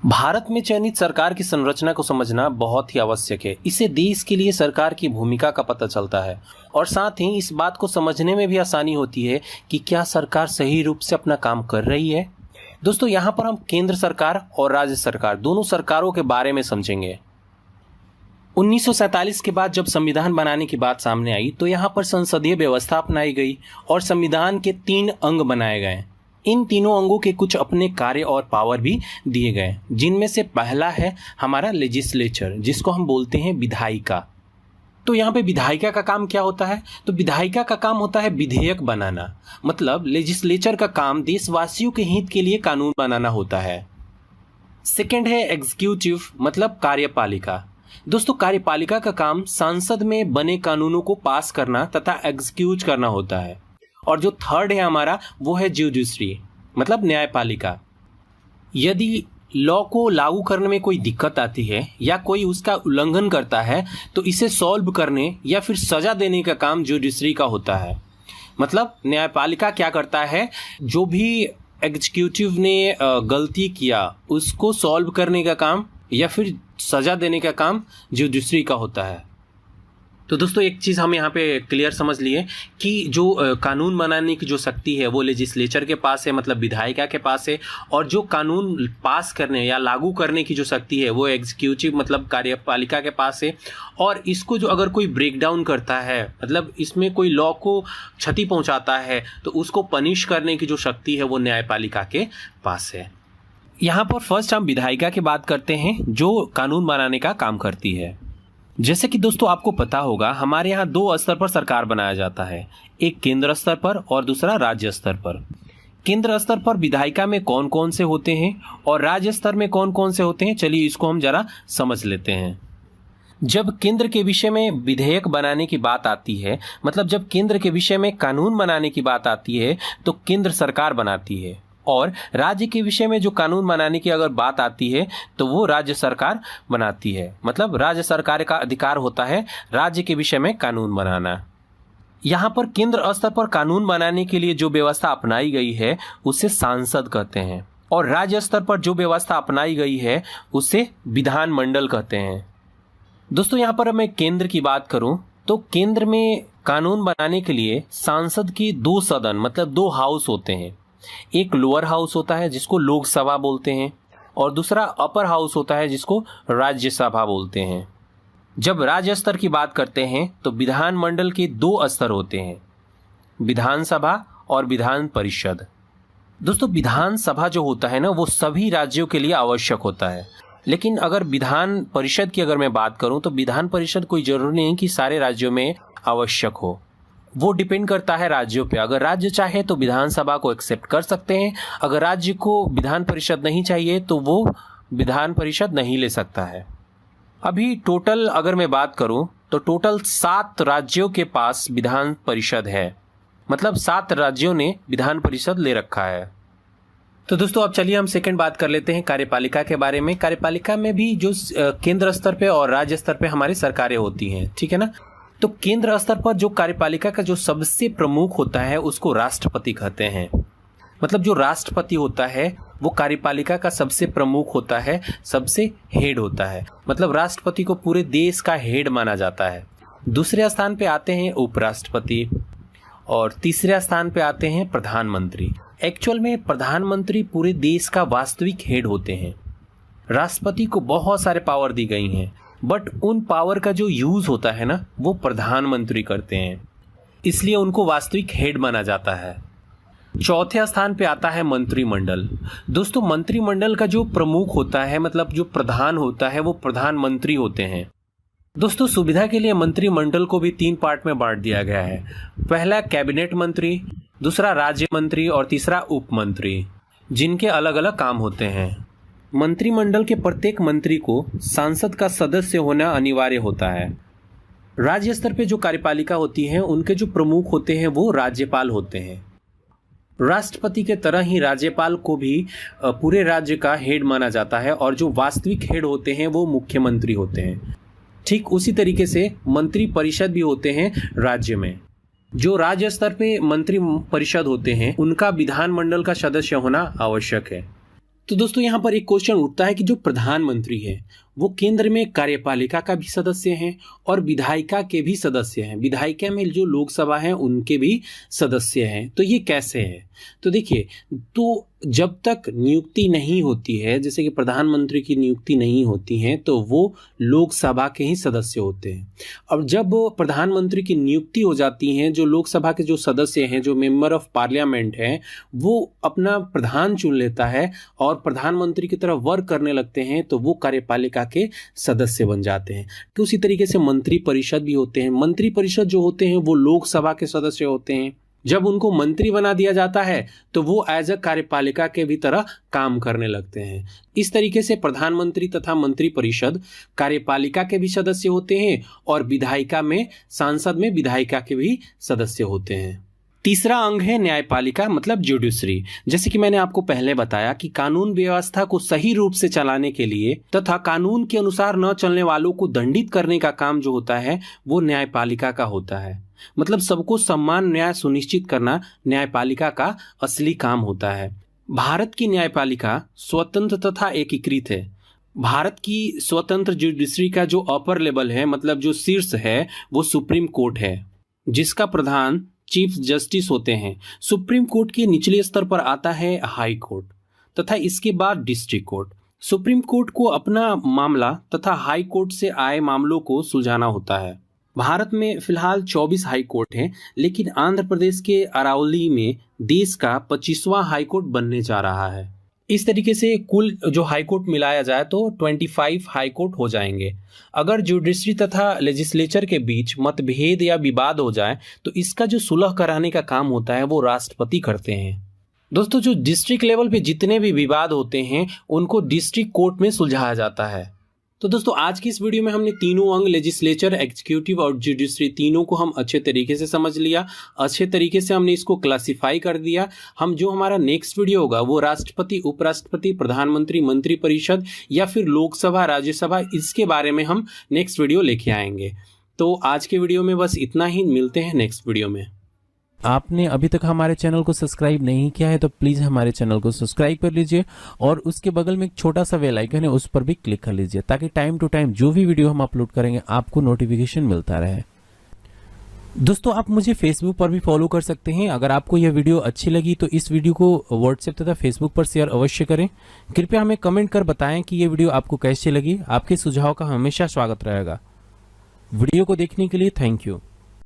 भारत में चयनित सरकार की संरचना को समझना बहुत ही आवश्यक है। इससे देश के लिए सरकार की भूमिका का पता चलता है और साथ ही इस बात को समझने में भी आसानी होती है कि क्या सरकार सही रूप से अपना काम कर रही है। दोस्तों, यहाँ पर हम केंद्र सरकार और राज्य सरकार दोनों सरकारों के बारे में समझेंगे। 1947 के बाद जब संविधान बनाने की बात सामने आई तो यहाँ पर संसदीय व्यवस्था अपनाई गई और संविधान के 3 अंग बनाए गए। इन तीनों अंगों के कुछ अपने कार्य और पावर भी दिए गए, जिनमें से पहला है हमारा लेजिस्लेचर, जिसको हम बोलते हैं विधायिका। तो यहाँ पे विधायिका का काम क्या होता है? तो विधायिका का काम होता है विधेयक बनाना। मतलब लेजिस्लेचर का काम देशवासियों के हित के लिए कानून बनाना होता है। सेकेंड है एग्जीक्यूटिव, मतलब कार्यपालिका। दोस्तों, कार्यपालिका का काम संसद में बने कानूनों को पास करना तथा एग्जीक्यूट करना होता है। और जो थर्ड है हमारा, वो है जुडिशरी, मतलब न्यायपालिका। यदि लॉ को लागू करने में कोई दिक्कत आती है या कोई उसका उल्लंघन करता है तो इसे सॉल्व करने या फिर सजा देने का काम जुडिशरी का होता है। मतलब न्यायपालिका क्या करता है, जो भी एग्जीक्यूटिव ने गलती किया उसको सॉल्व करने का काम या फिर सजा देने का काम जुडिशरी का होता है। तो दोस्तों, एक चीज़ हम यहाँ पे क्लियर समझ लिए कि जो कानून बनाने की जो शक्ति है वो लेजिस्लेचर के पास है, मतलब विधायिका के पास है, और जो कानून पास करने या लागू करने की जो शक्ति है वो एग्जीक्यूटिव मतलब कार्यपालिका के पास है। और इसको जो अगर कोई ब्रेक डाउन करता है, मतलब इसमें कोई लॉ को क्षति पहुँचाता है, तो उसको पनिश करने की जो शक्ति है वो न्यायपालिका के पास है। यहाँ पर फर्स्ट हम विधायिका की बात करते हैं, जो कानून बनाने का काम करती है। जैसे कि दोस्तों आपको पता होगा, हमारे यहाँ 2 स्तर पर सरकार बनाया जाता है, एक केंद्र स्तर पर और दूसरा राज्य स्तर पर। केंद्र स्तर पर विधायिका में कौन कौन से होते हैं और राज्य स्तर में कौन कौन से होते हैं, चलिए इसको हम जरा समझ लेते हैं। जब केंद्र के विषय में विधेयक बनाने की बात आती है, मतलब जब केंद्र के विषय में कानून बनाने की बात आती है तो केंद्र सरकार बनाती है, और राज्य के विषय में जो कानून बनाने की अगर बात आती है तो वो राज्य सरकार बनाती है। मतलब राज्य सरकार का अधिकार होता है राज्य के विषय में कानून बनाना। यहाँ पर केंद्र स्तर पर कानून बनाने के लिए जो व्यवस्था अपनाई गई है उसे सांसद कहते हैं, और राज्य स्तर पर जो व्यवस्था अपनाई गई है उसे विधानमंडल कहते हैं। दोस्तों, यहाँ पर मैं केंद्र की बात करूं तो केंद्र में कानून बनाने के लिए सांसद की 2 सदन मतलब 2 हाउस होते हैं। एक लोअर हाउस होता है जिसको लोकसभा बोलते हैं, और दूसरा अपर हाउस होता है जिसको राज्यसभा बोलते हैं। जब राज्य स्तर की बात करते हैं तो विधानमंडल के 2 स्तर होते हैं, विधानसभा और विधान परिषद। दोस्तों, विधानसभा जो होता है ना वो सभी राज्यों के लिए आवश्यक होता है, लेकिन अगर विधान परिषद की अगर मैं बात करूं तो विधान परिषद कोई जरूरी नहीं कि सारे राज्यों में आवश्यक हो, वो डिपेंड करता है राज्यों पे। अगर राज्य चाहे तो विधानसभा को एक्सेप्ट कर सकते हैं, अगर राज्य को विधान परिषद नहीं चाहिए तो वो विधान परिषद नहीं ले सकता है। अभी टोटल अगर मैं बात करूं तो टोटल 7 राज्यों के पास विधान परिषद है, मतलब 7 राज्यों ने विधान परिषद ले रखा है। तो दोस्तों, अब चलिए हम सेकंड बात कर लेते हैं कार्यपालिका के बारे में। कार्यपालिका में भी जो केंद्र स्तर पे और राज्य स्तर पे हमारी सरकारें होती हैं, ठीक है ना। तो केंद्र स्तर पर जो कार्यपालिका का जो सबसे प्रमुख होता है उसको राष्ट्रपति कहते हैं। मतलब जो राष्ट्रपति होता है वो कार्यपालिका का सबसे प्रमुख होता है, सबसे हेड होता है। मतलब राष्ट्रपति को पूरे देश का हेड माना जाता है। दूसरे स्थान पे आते हैं उपराष्ट्रपति और तीसरे स्थान पे आते हैं प्रधानमंत्री। एक्चुअल में प्रधानमंत्री पूरे देश का वास्तविक हेड होते हैं। राष्ट्रपति को बहुत सारे पावर दी गई हैं, बट उन पावर का जो यूज होता है ना वो प्रधानमंत्री करते हैं, इसलिए उनको वास्तविक हेड माना जाता है। चौथे स्थान पे आता है मंत्रिमंडल। दोस्तों, मंत्रिमंडल का जो प्रमुख होता है मतलब जो प्रधान होता है वो प्रधानमंत्री होते हैं। दोस्तों, सुविधा के लिए मंत्रिमंडल को भी 3 पार्ट में बांट दिया गया है। पहला कैबिनेट मंत्री, दूसरा राज्य मंत्री और तीसरा उप मंत्री, जिनके अलग अलग काम होते हैं। मंत्रिमंडल के प्रत्येक मंत्री को सांसद का सदस्य होना अनिवार्य होता है। राज्य स्तर पे जो कार्यपालिका होती है उनके जो प्रमुख होते हैं वो राज्यपाल होते हैं। राष्ट्रपति के तरह ही राज्यपाल को भी पूरे राज्य का हेड माना जाता है, और जो वास्तविक हेड होते हैं वो मुख्यमंत्री होते हैं। ठीक उसी तरीके से मंत्री परिषद भी होते हैं राज्य में। जो राज्य स्तर पे मंत्री परिषद होते हैं उनका विधानमंडल का सदस्य होना आवश्यक है। तो दोस्तों यहाँ पर एक क्वेश्चन उठता है कि जो प्रधानमंत्री है वो केंद्र में कार्यपालिका का भी सदस्य हैं और विधायिका के भी सदस्य हैं। विधायिका में जो लोकसभा है उनके भी सदस्य हैं। तो ये कैसे है? तो देखिए, तो जब तक नियुक्ति नहीं होती है, जैसे कि प्रधानमंत्री की नियुक्ति नहीं होती है, तो वो लोकसभा के ही सदस्य होते हैं। अब जब प्रधानमंत्री की नियुक्ति हो जाती है, जो लोकसभा के जो सदस्य हैं, जो मेंबर ऑफ पार्लियामेंट हैं, वो अपना प्रधान चुन लेता है और प्रधानमंत्री की तरफ वर्क करने लगते हैं, तो वो कार्यपालिका के सदस्य बन जाते हैं। तो उसी तरीके से मंत्री परिषद भी होते हैं। मंत्री परिषद जो होते हैं वो लोकसभा के सदस्य होते हैं। जब उनको मंत्री बना दिया जाता है तो वो एज अ कार्यपालिका के भी तरह काम करने लगते हैं। इस तरीके से प्रधानमंत्री तथा मंत्री परिषद कार्यपालिका के भी सदस्य होते हैं और विधायिका में, सांसद में विधायिका के भी सदस्य होते हैं। तीसरा अंग है न्यायपालिका, मतलब जुडिशरी। जैसे कि मैंने आपको पहले बताया कि कानून व्यवस्था को सही रूप से चलाने के लिए तथा कानून के अनुसार न चलने वालों को दंडित करने का काम जो होता है वो न्यायपालिका का होता है। मतलब सबको समान न्याय सुनिश्चित करना न्यायपालिका का असली काम होता है। भारत की न्यायपालिका स्वतंत्र तथा एकीकृत है। भारत की स्वतंत्र जुडिशरी का जो अपर लेवल है, मतलब जो शीर्ष है, वो सुप्रीम कोर्ट है, जिसका प्रधान चीफ जस्टिस होते हैं। सुप्रीम कोर्ट के निचले स्तर पर आता है हाई कोर्ट तथा इसके बाद डिस्ट्रिक्ट कोर्ट। सुप्रीम कोर्ट को अपना मामला तथा हाई कोर्ट से आए मामलों को सुलझाना होता है। भारत में फिलहाल 24 हाई कोर्ट हैं, लेकिन आंध्र प्रदेश के अरावली में देश का 25वां हाई कोर्ट बनने जा रहा है। इस तरीके से कुल जो हाई कोर्ट मिलाया जाए तो 25 हाई कोर्ट हो जाएंगे। अगर जुडिशरी तथा लेजिस्लेचर के बीच मतभेद या विवाद हो जाए तो इसका जो सुलह कराने का काम होता है वो राष्ट्रपति करते हैं। दोस्तों, जो डिस्ट्रिक्ट लेवल पे जितने भी विवाद होते हैं उनको डिस्ट्रिक्ट कोर्ट में सुलझाया जाता है। तो दोस्तों, आज की इस वीडियो में हमने तीनों अंग, लेजिस्लेचर, एग्जीक्यूटिव और जुडिशरी, तीनों को हम अच्छे तरीके से समझ लिया। अच्छे तरीके से हमने इसको क्लासिफाई कर दिया। हम जो हमारा नेक्स्ट वीडियो होगा वो राष्ट्रपति, उपराष्ट्रपति, प्रधानमंत्री, मंत्री परिषद या फिर लोकसभा, राज्यसभा, इसके बारे में हम नेक्स्ट वीडियो लेके आएंगे। तो आज के वीडियो में बस इतना ही। मिलते हैं नेक्स्ट वीडियो में। आपने अभी तक हमारे चैनल को सब्सक्राइब नहीं किया है तो प्लीज़ हमारे चैनल को सब्सक्राइब कर लीजिए और उसके बगल में एक छोटा सा बेल आइकन है, उस पर भी क्लिक कर लीजिए ताकि टाइम टू टाइम जो भी वीडियो हम अपलोड करेंगे आपको नोटिफिकेशन मिलता रहे। दोस्तों, आप मुझे फेसबुक पर भी फॉलो कर सकते हैं। अगर आपको यह वीडियो अच्छी लगी तो इस वीडियो को व्हाट्सएप तथा फेसबुक पर शेयर अवश्य करें। कृपया हमें कमेंट कर बताएं कि ये वीडियो आपको कैसी लगी। आपके सुझाव का हमेशा स्वागत रहेगा। वीडियो को देखने के लिए थैंक यू।